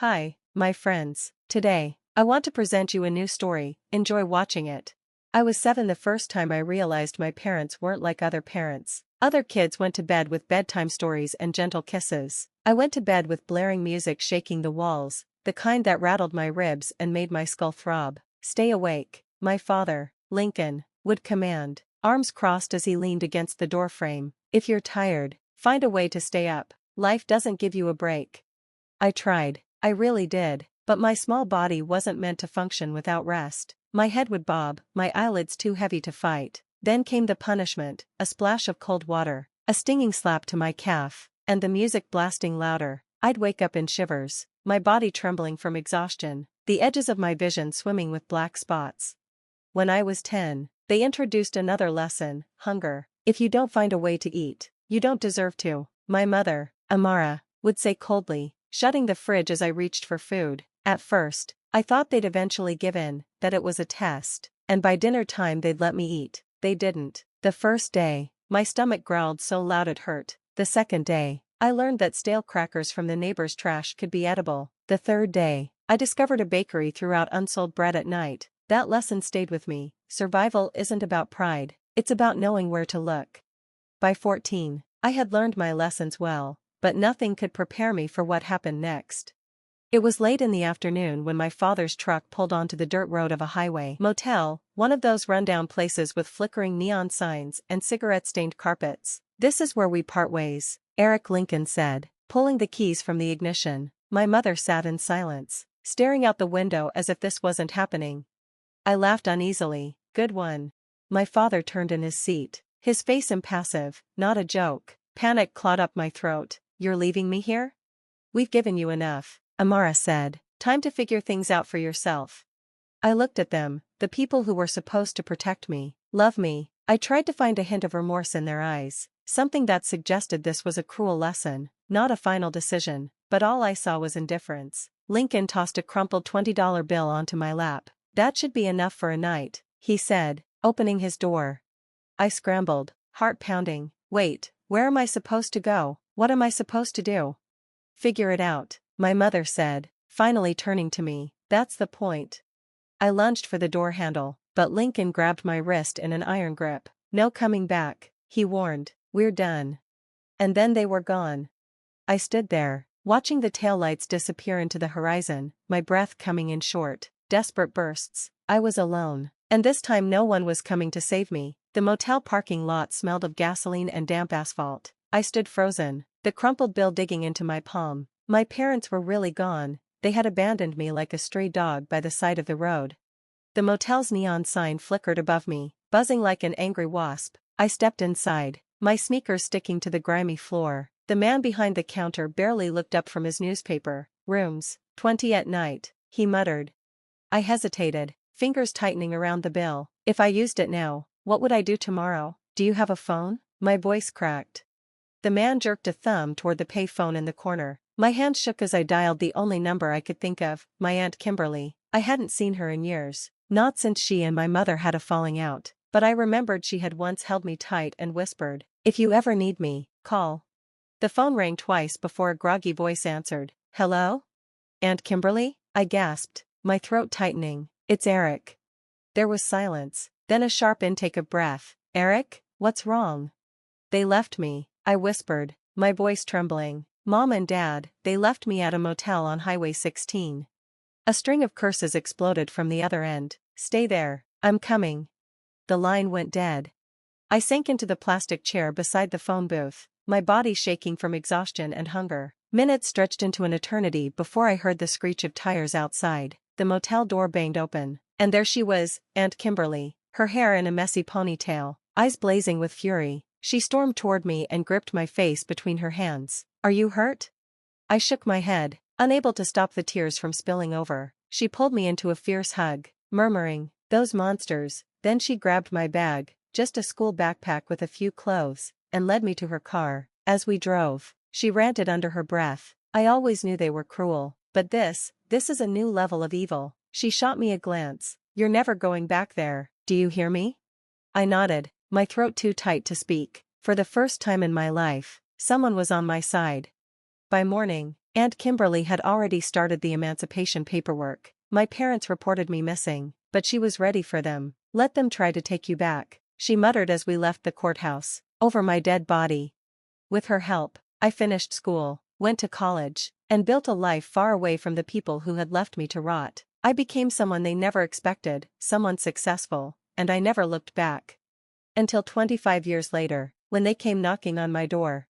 Hi, my friends. Today, I want to present you a new story. Enjoy watching it. I was 7 the first time I realized my parents weren't like other parents. Other kids went to bed with bedtime stories and gentle kisses. I went to bed with blaring music shaking the walls, the kind that rattled my ribs and made my skull throb. Stay awake, my father, Lincoln, would command, arms crossed as he leaned against the doorframe. If you're tired, find a way to stay up. Life doesn't give you a break. I tried. I really did, but my small body wasn't meant to function without rest. My head would bob, my eyelids too heavy to fight. Then came the punishment, a splash of cold water, a stinging slap to my calf, and the music blasting louder. I'd wake up in shivers, my body trembling from exhaustion, the edges of my vision swimming with black spots. When I was 10, they introduced another lesson, hunger. If you don't find a way to eat, you don't deserve to. My mother, Amara, would say coldly, shutting the fridge as I reached for food. At first, I thought they'd eventually give in, that it was a test, and by dinner time they'd let me eat. They didn't. The first day, my stomach growled so loud it hurt. The second day, I learned that stale crackers from the neighbor's trash could be edible. The third day, I discovered a bakery threw out unsold bread at night. That lesson stayed with me. Survival isn't about pride, it's about knowing where to look. By 14, I had learned my lessons well, but nothing could prepare me for what happened next. It was late in the afternoon when my father's truck pulled onto the dirt road of a highway motel, one of those rundown places with flickering neon signs and cigarette-stained carpets. "This is where we part ways," Eric Lincoln said, pulling the keys from the ignition. My mother sat in silence, staring out the window as if this wasn't happening. I laughed uneasily. "Good one." My father turned in his seat, his face impassive, not a joke. Panic clawed up my throat. "You're leaving me here? We've given you enough," Amara said. "Time to figure things out for yourself." I looked at them, the people who were supposed to protect me, love me. I tried to find a hint of remorse in their eyes, something that suggested this was a cruel lesson, not a final decision, but all I saw was indifference. Lincoln tossed a crumpled $20 bill onto my lap. "That should be enough for a night," he said, opening his door. I scrambled, heart pounding. "Wait, where am I supposed to go? What am I supposed to do?" "Figure it out," my mother said, finally turning to me. "That's the point." I lunged for the door handle, but Lincoln grabbed my wrist in an iron grip. "No coming back," he warned. "We're done." And then they were gone. I stood there, watching the taillights disappear into the horizon, my breath coming in short, desperate bursts. I was alone, and this time no one was coming to save me. The motel parking lot smelled of gasoline and damp asphalt. I stood frozen, the crumpled bill digging into my palm. My parents were really gone. They had abandoned me like a stray dog by the side of the road. The motel's neon sign flickered above me, buzzing like an angry wasp. I stepped inside, my sneakers sticking to the grimy floor. The man behind the counter barely looked up from his newspaper. "Rooms, 20 at night," he muttered. I hesitated, fingers tightening around the bill. If I used it now, what would I do tomorrow? "Do you have a phone?" My voice cracked. The man jerked a thumb toward the pay phone in the corner. My hand shook as I dialed the only number I could think of, my Aunt Kimberly. I hadn't seen her in years, not since she and my mother had a falling out, but I remembered she had once held me tight and whispered, "If you ever need me, call." The phone rang twice before a groggy voice answered. "Hello? Aunt Kimberly?" I gasped, my throat tightening. "It's Eric." There was silence, then a sharp intake of breath. "Eric, what's wrong?" "They left me," I whispered, my voice trembling. "Mom and Dad, they left me at a motel on Highway 16. A string of curses exploded from the other end. "Stay there, I'm coming." The line went dead. I sank into the plastic chair beside the phone booth, my body shaking from exhaustion and hunger. Minutes stretched into an eternity before I heard the screech of tires outside. The motel door banged open, and there she was, Aunt Kimberly, her hair in a messy ponytail, eyes blazing with fury. She stormed toward me and gripped my face between her hands. "Are you hurt?" I shook my head, unable to stop the tears from spilling over. She pulled me into a fierce hug, murmuring, "Those monsters." Then she grabbed my bag, just a school backpack with a few clothes, and led me to her car. As we drove, she ranted under her breath, "I always knew they were cruel, but this is a new level of evil." She shot me a glance. "You're never going back there, do you hear me?" I nodded, my throat too tight to speak. For the first time in my life, someone was on my side. By morning, Aunt Kimberly had already started the emancipation paperwork. My parents reported me missing, but she was ready for them. "Let them try to take you back," she muttered as we left the courthouse, over my dead body. With her help, I finished school, went to college, and built a life far away from the people who had left me to rot. I became someone they never expected, someone successful, and I never looked back. Until 25 years later, when they came knocking on my door.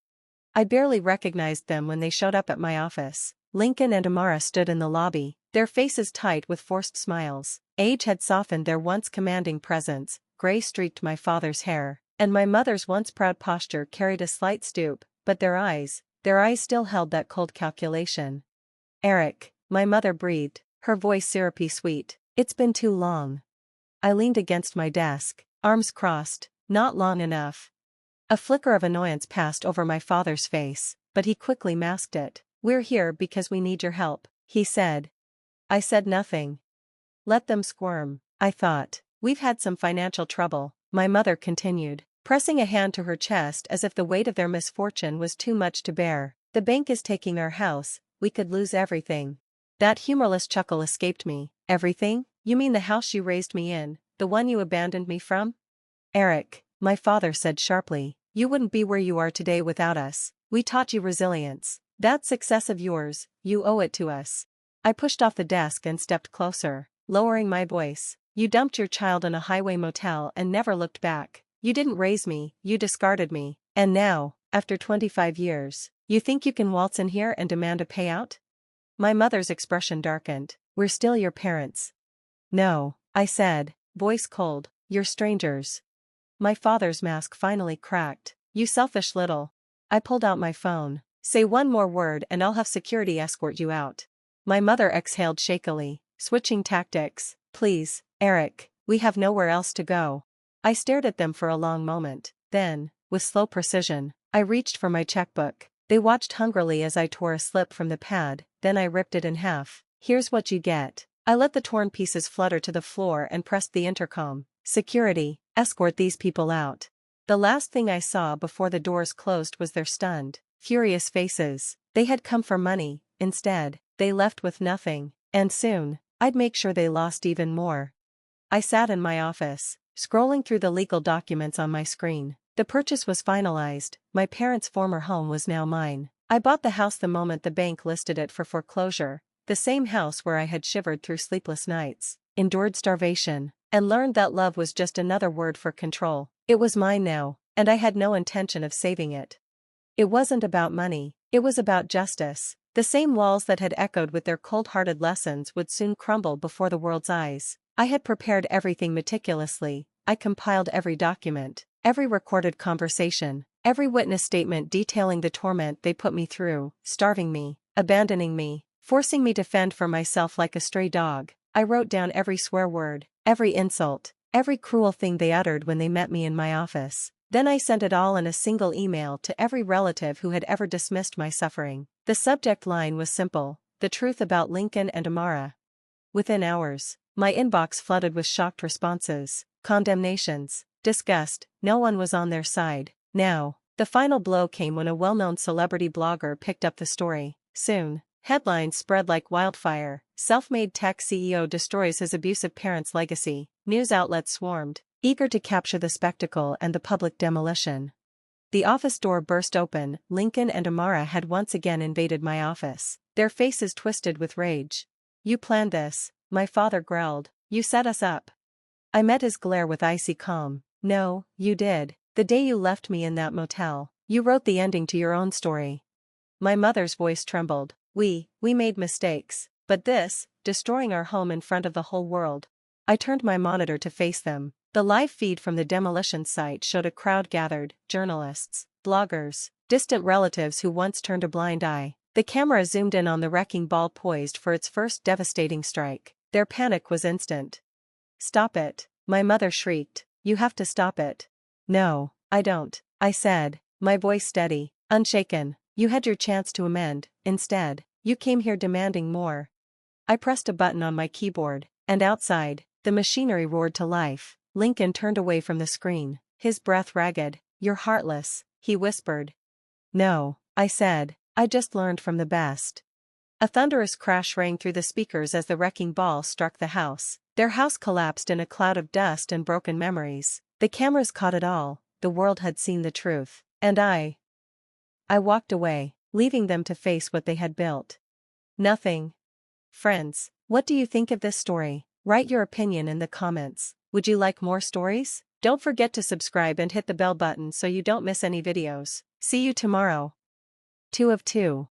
I barely recognized them when they showed up at my office. Lincoln and Amara stood in the lobby, their faces tight with forced smiles. Age had softened their once commanding presence, gray streaked my father's hair, and my mother's once proud posture carried a slight stoop, but their eyes still held that cold calculation. "Eric," my mother breathed, her voice syrupy sweet. "It's been too long." I leaned against my desk, arms crossed. "Not long enough." A flicker of annoyance passed over my father's face, but he quickly masked it. "We're here because we need your help," he said. I said nothing. Let them squirm, I thought. "We've had some financial trouble," my mother continued, pressing a hand to her chest as if the weight of their misfortune was too much to bear. "The bank is taking our house, we could lose everything." That humorless chuckle escaped me. "Everything? You mean the house you raised me in, the one you abandoned me from?" "Eric," my father said sharply, "you wouldn't be where you are today without us. We taught you resilience. That success of yours, you owe it to us." I pushed off the desk and stepped closer, lowering my voice. "You dumped your child in a highway motel and never looked back. You didn't raise me, you discarded me. And now, after 25 years, you think you can waltz in here and demand a payout?" My mother's expression darkened. "We're still your parents." "No," I said, voice cold, "you're strangers." My father's mask finally cracked. "You selfish little." I pulled out my phone. "Say one more word and I'll have security escort you out." My mother exhaled shakily, switching tactics. "Please, Eric, we have nowhere else to go." I stared at them for a long moment. Then, with slow precision, I reached for my checkbook. They watched hungrily as I tore a slip from the pad, then I ripped it in half. "Here's what you get." I let the torn pieces flutter to the floor and pressed the intercom. "Security, escort these people out." The last thing I saw before the doors closed was their stunned, furious faces. They had come for money, instead, they left with nothing, and soon, I'd make sure they lost even more. I sat in my office, scrolling through the legal documents on my screen. The purchase was finalized, my parents' former home was now mine. I bought the house the moment the bank listed it for foreclosure, the same house where I had shivered through sleepless nights, endured starvation, and learned that love was just another word for control. It was mine now, and I had no intention of saving it. It wasn't about money, it was about justice. The same walls that had echoed with their cold-hearted lessons would soon crumble before the world's eyes. I had prepared everything meticulously. I compiled every document, every recorded conversation, every witness statement detailing the torment they put me through, starving me, abandoning me, forcing me to fend for myself like a stray dog. I wrote down every swear word, every insult, every cruel thing they uttered when they met me in my office. Then I sent it all in a single email to every relative who had ever dismissed my suffering. The subject line was simple: the truth about Lincoln and Amara. Within hours, my inbox flooded with shocked responses, condemnations, disgust. No one was on their side. Now, the final blow came when a well-known celebrity blogger picked up the story. Soon, headlines spread like wildfire. Self-made tech CEO destroys his abusive parents' legacy. News outlets swarmed, eager to capture the spectacle and the public demolition. The office door burst open. Lincoln and Amara had once again invaded my office, their faces twisted with rage. "You planned this," my father growled. "You set us up." I met his glare with icy calm. "No, you did. The day you left me in that motel, you wrote the ending to your own story." My mother's voice trembled. We made mistakes, but this, destroying our home in front of the whole world." I turned my monitor to face them. The live feed from the demolition site showed a crowd gathered, journalists, bloggers, distant relatives who once turned a blind eye. The camera zoomed in on the wrecking ball poised for its first devastating strike. Their panic was instant. "Stop it," my mother shrieked. "You have to stop it." "No, I don't," I said, my voice steady, unshaken. "You had your chance to amend. Instead, you came here demanding more." I pressed a button on my keyboard, and outside, the machinery roared to life. Lincoln turned away from the screen, his breath ragged. "You're heartless," he whispered. "No," I said, "I just learned from the best." A thunderous crash rang through the speakers as the wrecking ball struck the house. Their house collapsed in a cloud of dust and broken memories. The cameras caught it all, the world had seen the truth. And I walked away, leaving them to face what they had built. Nothing. Friends, what do you think of this story? Write your opinion in the comments. Would you like more stories? Don't forget to subscribe and hit the bell button so you don't miss any videos. See you tomorrow. 2 of 2.